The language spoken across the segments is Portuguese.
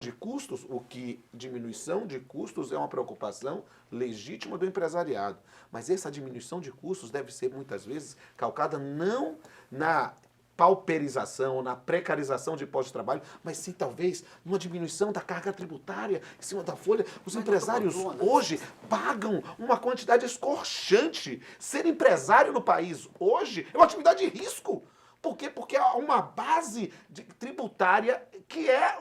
de custos, o que diminuição de custos é uma preocupação legítima do empresariado. Mas essa diminuição de custos deve ser, muitas vezes, calcada não na pauperização, na precarização de postos de trabalho, mas sim, talvez, numa diminuição da carga tributária em cima da folha. Os empresários hoje pagam uma quantidade escorchante. Ser empresário no país hoje é uma atividade de risco. Por quê? Porque há uma base tributária que é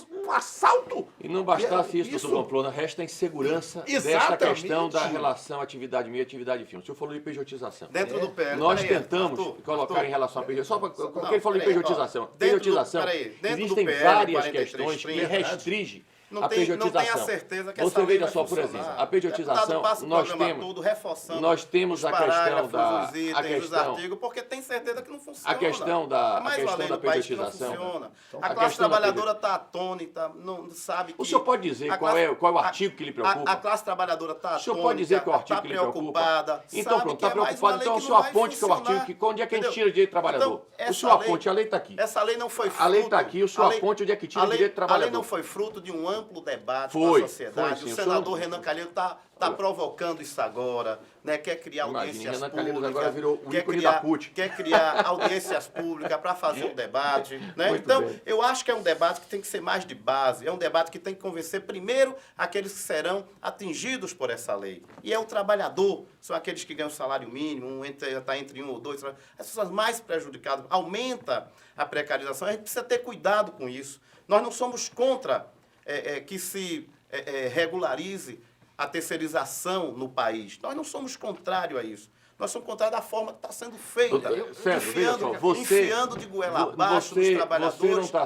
um assalto. E não bastasse isso, doutor Pamplona, resta a insegurança desta questão da relação atividade meia e atividade fim. O senhor falou de pejotização. Dentro do PL. Nós tentamos colocar em relação à pejotização, só porque ele falou em pejotização. Pejotização, existem várias questões que restringem a pejotização. Não tenho a certeza que você veja só, por exemplo, a pejotização, nós temos a questão da artigos, porque tem certeza que não funciona. A questão da pejotização. A classe trabalhadora está atônita, não sabe que... O senhor pode dizer qual é o artigo que lhe preocupa? A classe trabalhadora está atônita, o senhor pode dizer qual artigo que lhe preocupa? Então pronto, está preocupado. Então o senhor aponte que é o artigo que onde é que a gente tira o direito do trabalhador? O senhor aponte, a lei está aqui. Essa lei não foi fruto... A lei está aqui, o senhor aponte onde é que tira o direito do trabalhador. A lei não foi fruto de um amplo debate com a sociedade. O senador Renan Calheiros está provocando isso agora, né? Quer criar audiências públicas. Agora virou o ícone da CUT. Quer criar audiências públicas para fazer um debate. Né? Então, eu acho que é um debate que tem que ser mais de base. É um debate que tem que convencer primeiro aqueles que serão atingidos por essa lei. E é o trabalhador, são aqueles que ganham salário mínimo, está entre um ou dois. As pessoas mais prejudicadas. Aumenta a precarização. A gente precisa ter cuidado com isso. Nós não somos contra que se regularize a terceirização no país. Nós não somos contrários a isso. Nós somos contrários da forma que está sendo feita. Enfiando de goela abaixo dos trabalhadores. Você não está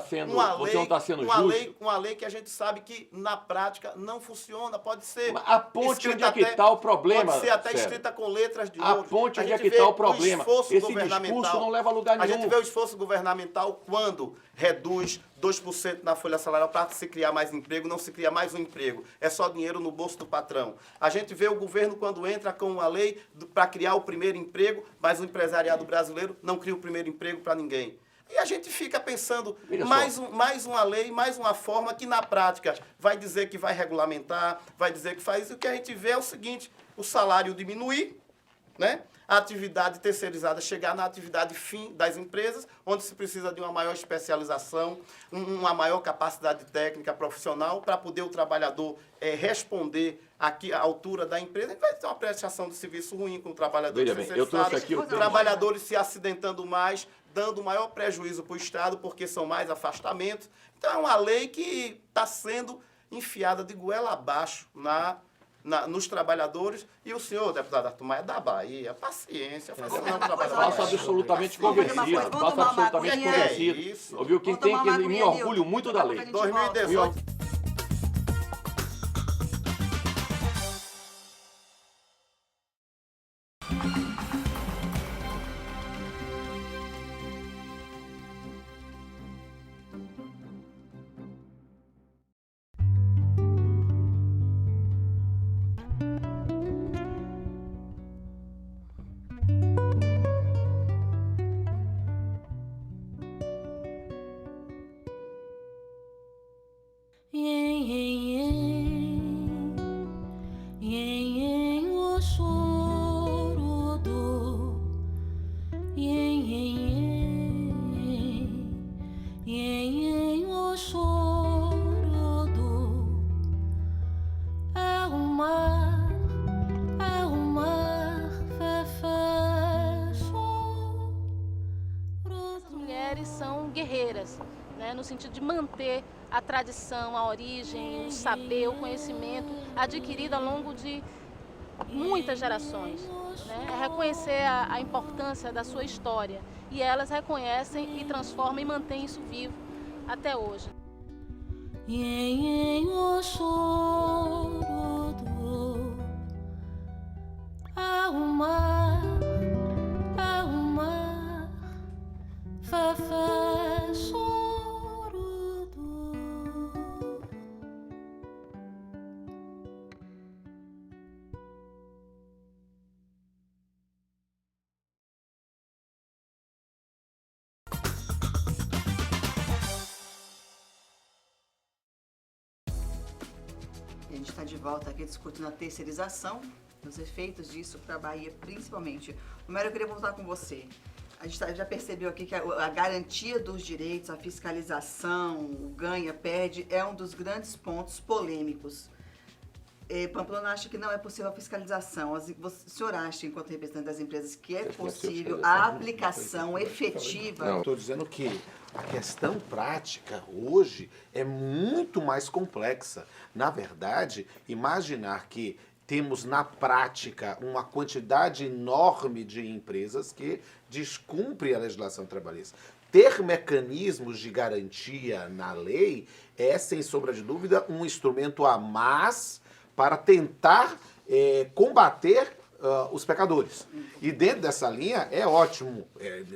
sendo justo. Uma lei que a gente sabe que, na prática, não funciona. Pode ser... Aponte onde é que está o problema. Pode ser até escrita com letras de ouro. Aponte onde é que está o problema. Esse discurso não leva a lugar nenhum. A gente vê o esforço governamental quando reduz 2% na folha salarial para se criar mais emprego, não se cria mais um emprego. É só dinheiro no bolso do patrão. A gente vê o governo quando entra com uma lei para criar o primeiro emprego, mas o empresariado brasileiro não cria o primeiro emprego para ninguém. E a gente fica pensando, mais uma lei, mais uma forma que, na prática, vai dizer que vai regulamentar, vai dizer que faz. E o que a gente vê é o seguinte, o salário diminuir, né? A atividade terceirizada chegar na atividade fim das empresas, onde se precisa de uma maior especialização, uma maior capacidade técnica profissional para poder o trabalhador responder aqui à altura da empresa. Vai ter uma prestação de serviço ruim com o trabalhador trabalhadores se acidentando mais, dando maior prejuízo para o Estado, porque são mais afastamentos. Então, é uma lei que está sendo enfiada de goela abaixo nos trabalhadores, e o senhor, deputado Arthur Maia, da Bahia, paciência, faço absolutamente convencido, Ouviu? Quem tem que me orgulho muito da lei. 2018. São guerreiras, né, no sentido de manter a tradição, a origem, o saber, o conhecimento adquirido ao longo de muitas gerações. Né? É reconhecer a importância da sua história, e elas reconhecem e transformam e mantêm isso vivo até hoje. gente está de volta aqui discutindo a terceirização, os efeitos disso para a Bahia, principalmente. Romero, eu queria voltar com você. A gente já percebeu aqui que a garantia dos direitos, a fiscalização, o ganha-perde, é um dos grandes pontos polêmicos. Pamplona acha que não é possível a fiscalização. O senhor acha, enquanto representante das empresas, que é possível a aplicação efetiva? Não, estou dizendo que a questão prática hoje é muito mais complexa. Na verdade, imaginar que temos na prática uma quantidade enorme de empresas que descumprem a legislação trabalhista. Ter mecanismos de garantia na lei é, sem sombra de dúvida, um instrumento a mais para tentar combater os pecadores. E dentro dessa linha é ótimo.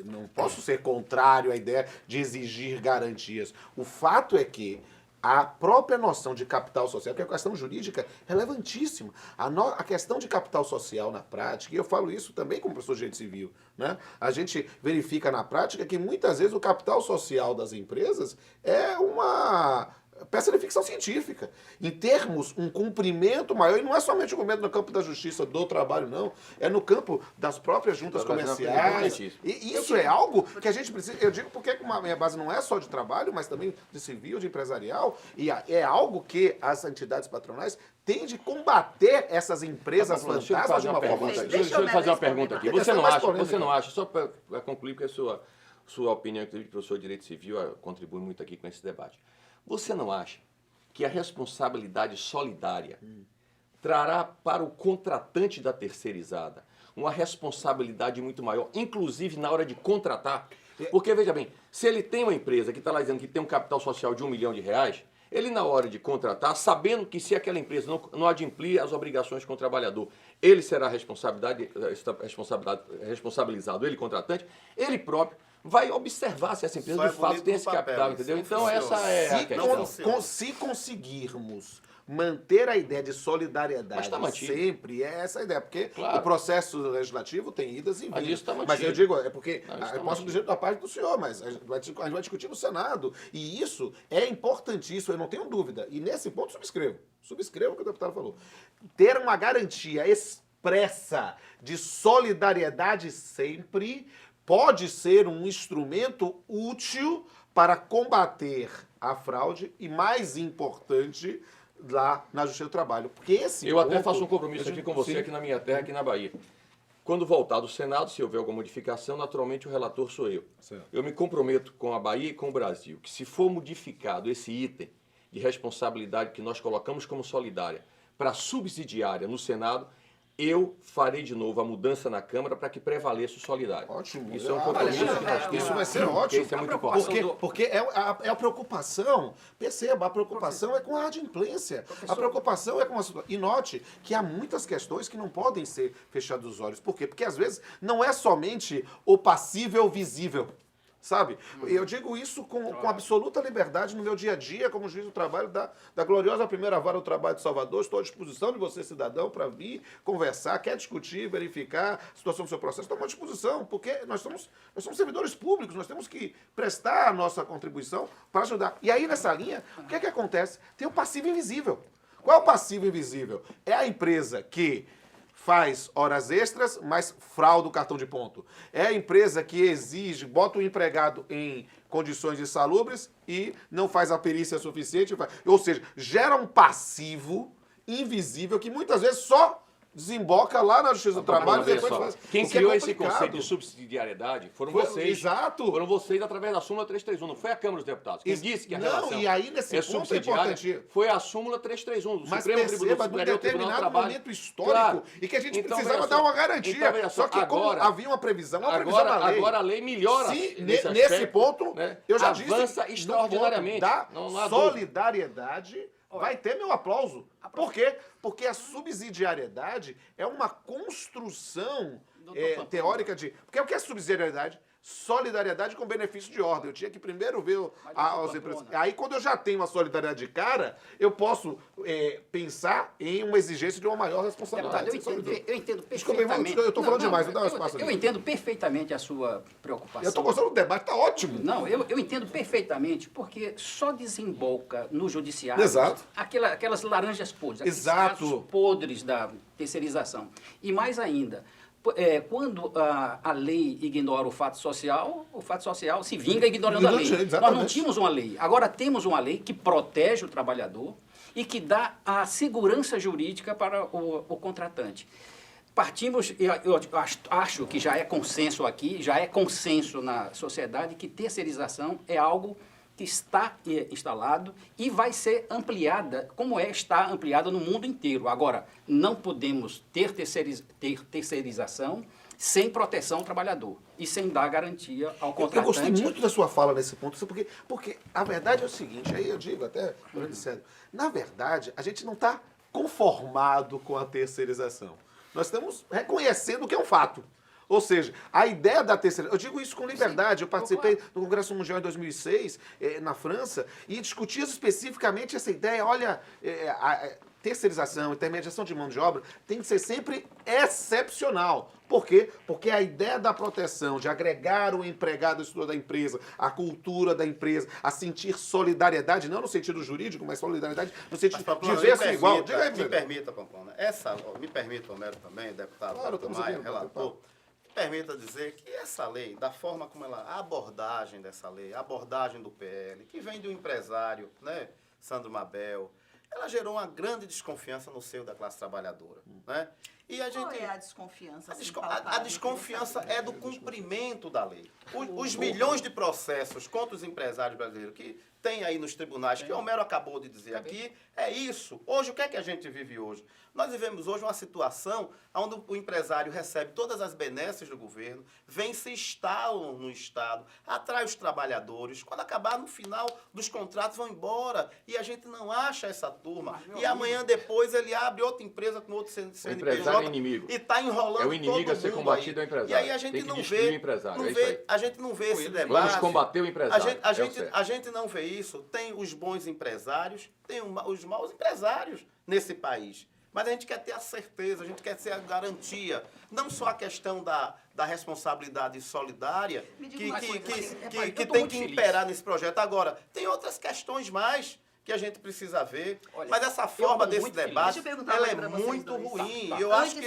Não posso ser contrário à ideia de exigir garantias. O fato é que a própria noção de capital social, que é uma questão jurídica relevantíssima, a questão de capital social na prática, e eu falo isso também como professor de direito civil, né? A gente verifica na prática que muitas vezes o capital social das empresas é uma peça de ficção científica. Em termos, um cumprimento maior, e não é somente o cumprimento no campo da justiça, do trabalho, não. É no campo das próprias juntas comerciais. E isso é algo que a gente precisa... Eu digo porque a minha base não é só de trabalho, mas também de civil, de empresarial. E é algo que as entidades patronais têm de combater essas empresas fantasmas de uma forma... Deixa eu fazer uma pergunta aqui. Você não acha, só para concluir, porque a sua opinião, inclusive, professor de Direito Civil, contribui muito aqui com esse debate. Você não acha que a responsabilidade solidária trará para o contratante da terceirizada uma responsabilidade muito maior, inclusive na hora de contratar? Porque, veja bem, se ele tem uma empresa que está lá dizendo que tem um capital social de R$1 milhão, ele na hora de contratar, sabendo que se aquela empresa não adimplir as obrigações com o trabalhador, ele será responsabilizado, ele contratante, ele próprio vai observar se essa empresa de fato tem esse capital, entendeu? Então essa é a questão. Se conseguirmos manter a ideia de solidariedade sempre, é essa a ideia, porque o processo legislativo tem idas e vindas. Mas eu digo, é porque eu posso dizer da parte do senhor, mas a gente vai discutir no Senado, e isso é importantíssimo, eu não tenho dúvida. E nesse ponto subscrevo o que o deputado falou. Ter uma garantia expressa de solidariedade sempre pode ser um instrumento útil para combater a fraude e, mais importante, lá na Justiça do Trabalho. Porque eu até faço um compromisso aqui com você, aqui na minha terra, aqui na Bahia. Quando voltar do Senado, se houver alguma modificação, naturalmente o relator sou eu. Certo. Eu me comprometo com a Bahia e com o Brasil que, se for modificado esse item de responsabilidade que nós colocamos como solidária para subsidiária no Senado, eu farei de novo a mudança na Câmara para que prevaleça o solidário. Ótimo. Isso é um compromisso que nós temos. Isso vai ser ótimo. Isso é muito importante. Porque é a preocupação, perceba, a preocupação é com a adimplência. A preocupação é com a situação. E note que há muitas questões que não podem ser fechadas os olhos. Por quê? Porque às vezes não é somente o passível visível. Sabe? Eu digo isso com absoluta liberdade no meu dia a dia, como juiz do trabalho da gloriosa primeira vara do trabalho de Salvador. Estou à disposição de você, cidadão, para vir conversar, quer discutir, verificar a situação do seu processo. Estou à disposição, porque nós somos servidores públicos, nós temos que prestar a nossa contribuição para ajudar. E aí, nessa linha, o que é que acontece? Tem o passivo invisível. Qual é o passivo invisível? É a empresa que faz horas extras, mas frauda o cartão de ponto. É a empresa que exige, bota o empregado em condições insalubres e não faz a perícia suficiente. Ou seja, gera um passivo invisível que muitas vezes só desemboca lá na Justiça do Trabalho e depois faz. Quem criou esse conceito de subsidiariedade foram vocês. Exato. Foram vocês através da súmula 331, não foi a Câmara dos Deputados. Quem disse que a relação e aí, nesse ponto subsidiária foi a súmula 331 do Mas Supremo Tribunal Superior do Tribunal do Trabalho. Momento histórico e que a gente precisava dar uma garantia. Então, só que agora, como havia uma previsão na lei. Agora a lei melhora. Nesse ponto, né, eu já avança disse, extraordinariamente. Da solidariedade, vai ter meu aplauso. Por quê? Porque a subsidiariedade é uma construção teórica de... Porque o que é subsidiariedade? solidariedade com benefício de ordem. Eu tinha que primeiro ver as empresas. patrona. Aí, quando eu já tenho uma solidariedade de cara, eu posso pensar em uma exigência de uma maior responsabilidade. Deputado, eu entendo Desculpa, irmão, perfeitamente. eu estou falando demais, vou dar um espaço Eu ali. entendo perfeitamente a sua preocupação. Eu estou gostando do debate, tá ótimo. Não, eu entendo perfeitamente, porque só desemboca no judiciário Exato. aquelas laranjas podres, aqueles Exato. casos podres da terceirização. E mais ainda, quando a lei ignora o fato social se vinga ignorando a lei. Exatamente. Nós não tínhamos uma lei. Agora temos uma lei que protege o trabalhador e que dá a segurança jurídica para o contratante. Partimos, eu acho que já é consenso aqui, já é consenso na sociedade que terceirização é algo que está instalado e vai ser ampliada, como está ampliada no mundo inteiro. Agora, não podemos ter terceirização sem proteção ao trabalhador e sem dar garantia ao contratante. Eu gostei muito da sua fala nesse ponto, porque a verdade é o seguinte, aí eu digo até, sério, na verdade, a gente não está conformado com a terceirização. Nós estamos reconhecendo que é um fato. Ou seja, a ideia da terceirização... Eu digo isso com liberdade. Eu participei do Congresso Mundial em 2006, na França, e discutia especificamente essa ideia. Olha, a terceirização, intermediação de mão de obra tem que ser sempre excepcional. Por quê? Porque a ideia da proteção, de agregar o empregado à estrutura da empresa, a cultura da empresa, a sentir solidariedade, não no sentido jurídico, mas solidariedade no sentido de ver-se igual. Diga aí, me permita, Pamplona. Me permita, Homero também, deputado Claro, estamos aqui Maia, no relator. bate-papo. Permita dizer que essa lei, da forma como ela, a abordagem dessa lei, a abordagem do PL, que vem de um empresário, né, Sandro Mabel, ela gerou uma grande desconfiança no seio da classe trabalhadora, né? E a gente, Qual é a desconfiança? a, assim, desco- palpável? a desconfiança é do cumprimento da lei. Os milhões de processos contra os empresários brasileiros que tem aí nos tribunais, que o Homero acabou de dizer aqui, é isso. Hoje, o que é que a gente vive hoje? Nós vivemos hoje uma situação onde o empresário recebe todas as benesses do governo, vem se instalam no Estado, atrai os trabalhadores, quando acabar no final dos contratos vão embora e a gente não acha essa turma. E amanhã depois ele abre outra empresa com outro empresário é inimigo. e está enrolando É o inimigo todo a ser mundo combatido, aí. é o empresário. E aí a gente Tem que não destruir vê, o empresário, não é isso vê- aí. a gente não vê esse debate. Vamos combater o empresário. A gente não vê isso. Tem os bons empresários, tem os maus empresários nesse país. Mas a gente quer ter a certeza, a gente quer ter a garantia. Não só a questão da responsabilidade solidária Me diga que, uma que, coisa, que, assim, que- eu que tô tem muito que feliz. imperar nesse projeto. Agora, tem outras questões mais que a gente precisa ver. Olha, Mas essa eu forma tô desse muito feliz. debate, Deixa eu perguntar ela é pra vocês muito dois. ruim. Tá. E eu acho Antes- que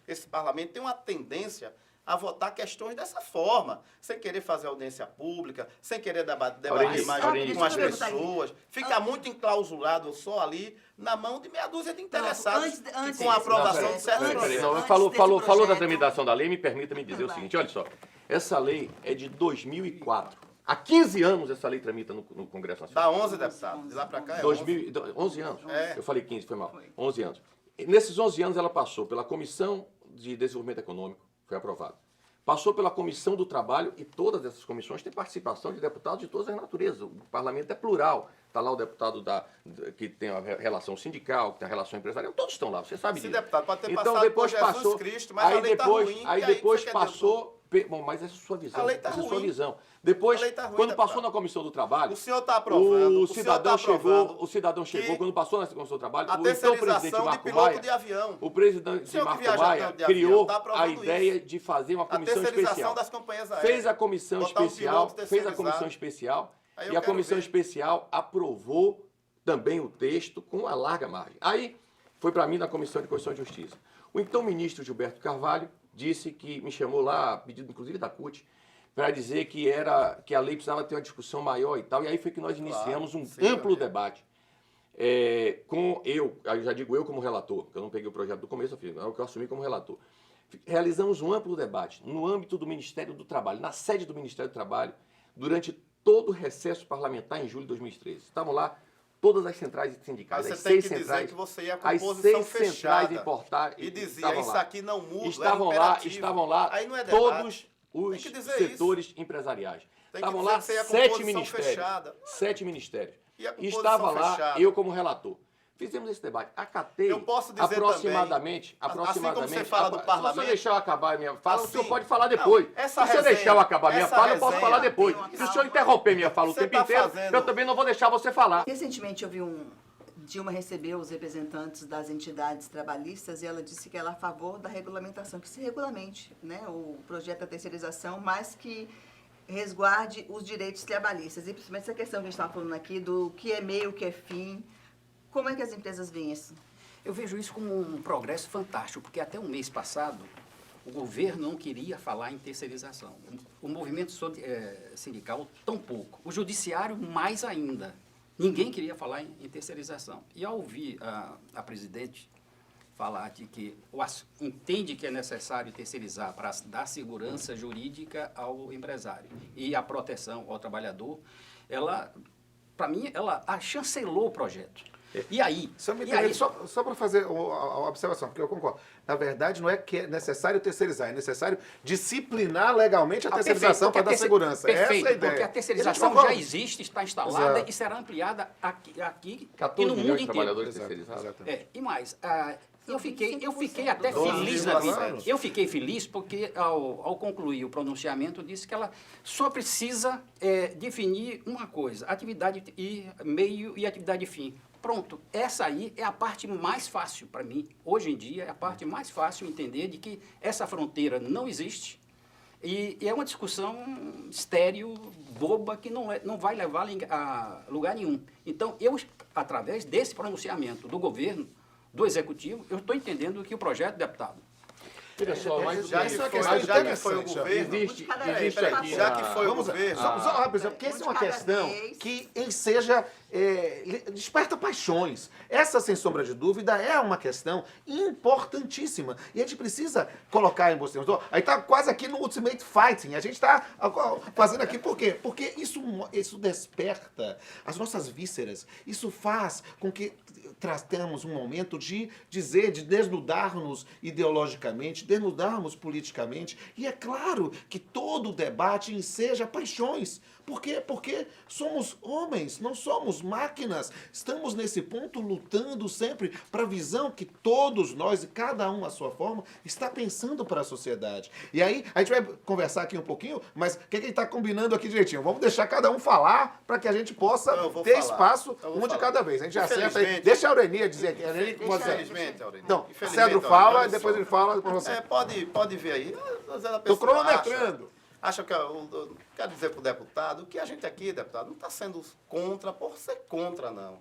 esse parlamento tem uma tendência a votar questões dessa forma, sem querer fazer audiência pública, sem querer debater Aurelice, mais Aurelice, com as deixa eu perguntar aqui. pessoas, fica muito enclausurado só ali na mão de meia dúzia de interessados antes- com a aprovação Não, de certos peraí, Peraí, projetos. não, Antes falou desse da projeto- tramitação da lei, me permita me dizer o Vai. seguinte, olha só, essa lei é de 2004. Há 15 anos essa lei tramita no Congresso Nacional. Dá 11 deputados. De lá pra cá é 11 anos. É. Eu falei 15, foi mal. Foi. 11 anos. E nesses 11 anos ela passou pela Comissão de Desenvolvimento Econômico, foi aprovada. Passou pela Comissão do Trabalho e todas essas comissões têm participação de deputados de todas as naturezas. O parlamento é plural. Está lá o deputado que tem a relação sindical, que tem a relação empresarial, todos estão lá, você sabe Esse disso. deputado pode ter Então passado depois por Jesus passou, Cristo, mas a lei tá ruim, aí e aí depois você quer dizer passou, bom, mas essa é a sua visão, A lei tá essa é a sua ruim. visão. Depois, A lei tá ruim, quando deputado. passou na Comissão do Trabalho, O senhor está aprovando. o cidadão chegou, que quando passou na Comissão do Trabalho, a o então presidente terceirização de Marco piloto Maia, de avião. o presidente O senhor que Marco viaja Maia tanto de avião, criou tá aprovando a ideia isso. de fazer uma A comissão terceirização especial. das companhias aéreas. Fez a comissão Botar um especial, piloto fez a comissão terceirizado. especial Aí eu e a quero comissão ver. especial aprovou também o texto com uma larga margem. Aí foi para mim na Comissão de Constituição e Justiça. O então ministro Gilberto Carvalho disse que me chamou lá, pedido inclusive da CUT, para dizer que a lei precisava ter uma discussão maior e tal. E aí foi que nós iniciamos um sim, amplo meu debate. Com eu já digo eu como relator, porque eu não peguei o projeto do começo, é o que eu assumi como relator. Realizamos um amplo debate no âmbito do Ministério do Trabalho, na sede do Ministério do Trabalho, durante todo o recesso parlamentar em julho de 2013. Estavam lá todas as centrais sindicais, Mas as você tem 6 que dizer centrais, que você ia com as posição 6 centrais fechada. importar E dizia, estavam isso lá. aqui não muda, Estavam lá Aí não é debate. todos os Tem que dizer setores empresariais. Tem que Estavam dizer lá que você ia com 7 posição ministérios. fechada. 7 ministérios. Ia com E posição estava lá fechada. eu como relator. Fizemos esse debate. Acatei Eu posso dizer aproximadamente. assim como você fala do parlamento. Se você deixar eu acabar a minha fala, Assim, o senhor pode falar depois. não, essa se você resenha- deixar eu acabar a minha essa fala, eu posso resenha- falar depois. Tem uma Se o senhor calma. interromper minha fala o Você tempo tá inteiro, fazendo- eu também não vou deixar você falar. Recentemente eu vi Dilma recebeu os representantes das entidades trabalhistas e ela disse que ela é a favor da regulamentação, que se regulamente, né, o projeto da terceirização, mas que resguarde os direitos trabalhistas. E principalmente essa questão que a gente estava falando aqui do que é meio, o que é fim. Como é que as empresas veem isso? Eu vejo isso como um progresso fantástico, porque até um mês passado o governo não queria falar em terceirização. O movimento sindical, tão pouco. O judiciário, mais ainda. Ninguém queria falar em terceirização. E ao ouvir a presidente falar de que entende que é necessário terceirizar para dar segurança jurídica ao empresário e a proteção ao trabalhador, ela, para mim, ela chancelou o projeto. E aí? Se eu me permite, só para fazer a observação, porque eu concordo. Na verdade, não é que é necessário terceirizar, é necessário disciplinar legalmente a terceirização para dar segurança. Perfeito, Essa é a ideia. porque a terceirização já existe, está instalada Exato. e será ampliada aqui e 14 no milhões mundo de inteiro. trabalhadores Exato, terceirizados. exatamente. E mais, eu fiquei até 12 feliz vírgula na vida. claro. Eu fiquei feliz porque, ao concluir o pronunciamento, disse que ela só precisa definir uma coisa, atividade e meio e atividade fim. Pronto, essa aí é a parte mais fácil para mim. Hoje em dia é a parte mais fácil entender de que essa fronteira não existe e é uma discussão estéril, boba, que não vai levar a lugar nenhum. Então, através desse pronunciamento do governo, do executivo, eu estou entendendo que o projeto, deputado, Olha só, mas Já Isso é uma que questão foi o interessante, governo... existe aqui Já que foi o Vamos lá. governo... Só rapidinho, porque essa é uma questão que enseja, desperta paixões. Essa, sem sombra de dúvida, é uma questão importantíssima. E a gente precisa colocar em você. Aí está quase aqui no Ultimate Fighting. A gente está fazendo aqui por quê? Porque isso desperta as nossas vísceras. Isso faz com que tratemos um momento de desnudarmos ideologicamente, desnudarmos politicamente. E é claro que todo debate enseja paixões. Por quê? Porque somos homens, não somos máquinas. Estamos nesse ponto lutando sempre para a visão que todos nós, e cada um à sua forma, está pensando para a sociedade. E aí, a gente vai conversar aqui um pouquinho, mas o que a gente está combinando aqui direitinho? Vamos deixar cada um falar para que a gente possa ter espaço, um de cada vez. A gente acerta aí. Deixa a Aurenia dizer aqui. Infelizmente, Aurelio. Não, Infelizmente, Cedro Aurelio, fala olha e depois só. ele fala para você. Pode ver aí. Estou cronometrando. Acha que eu quero dizer para o deputado que a gente aqui, deputado, não está sendo contra por ser contra, não.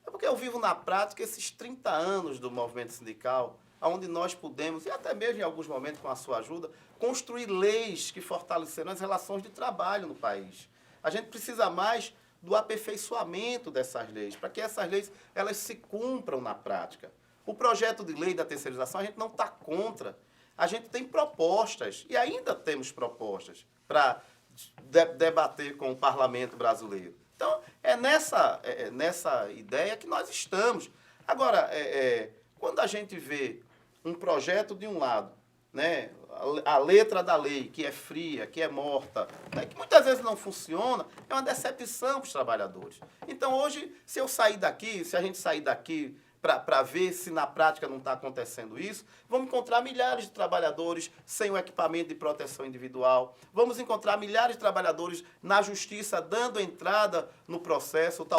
É porque eu vivo na prática esses 30 anos do movimento sindical, onde nós pudemos, e até mesmo em alguns momentos com a sua ajuda, construir leis que fortalecerão as relações de trabalho no país. A gente precisa mais do aperfeiçoamento dessas leis, para que essas leis elas se cumpram na prática. O projeto de lei da terceirização a gente não está contra. A gente tem propostas, e ainda temos propostas, para debater com o parlamento brasileiro. Então, é nessa ideia que nós estamos. Agora, quando a gente vê um projeto de um lado, né, a letra da lei, que é fria, que é morta, né, que muitas vezes não funciona, é uma decepção para os trabalhadores. Então, hoje, se a gente sair daqui para ver se na prática não está acontecendo isso, vamos encontrar milhares de trabalhadores sem o equipamento de proteção individual, vamos encontrar milhares de trabalhadores na justiça dando entrada no processo,